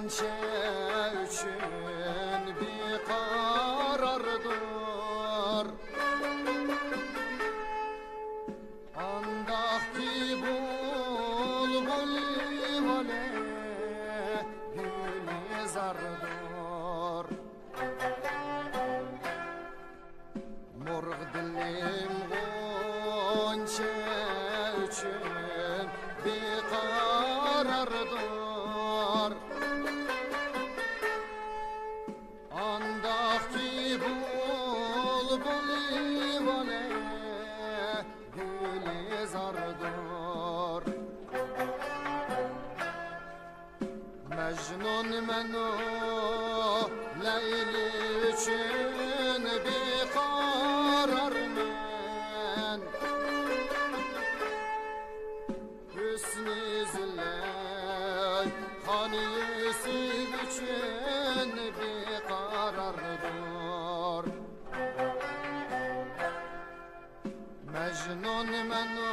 Gonca üçün bir karardır. Andaki bulbul vale gülizardır. Morg dilim gonca üçün bir karardır. Andaki bulbul vale gülizardır. Mecnun menu Leyli üçün bir kararmen. Hüsnü zilley Hani Yusuf üçün bir karardır. Mecnun menu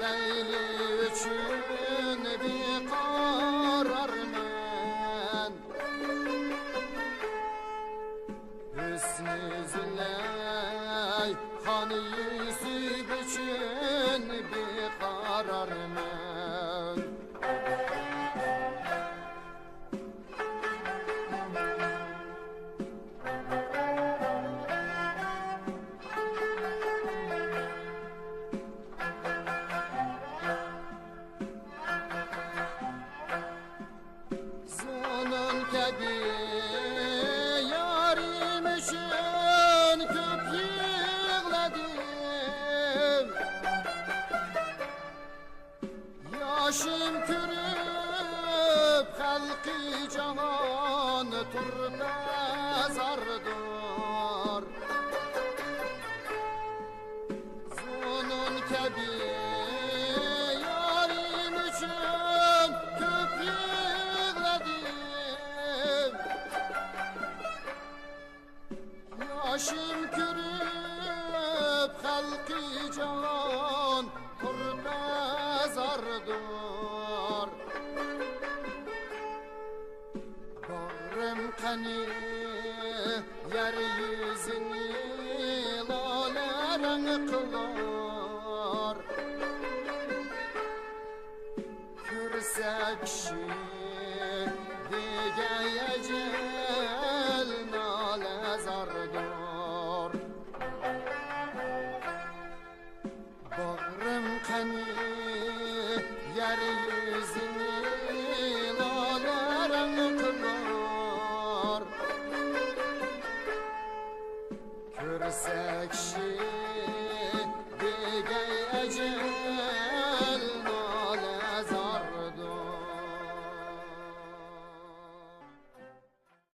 Leyli üçün bir kararmen. Hüsnü zilley Hani Yusuf üçün bir kararmen. Zonun kedi yarim için köp yığladım. Yaşım kürüp halkı canan turda zardır. Zonun kedi yarim için köp yığladım. Yaşım kürüp halkı canan turda zardır. Bağrım kanı yeryüzünü lale renk kılar. Kürse kişi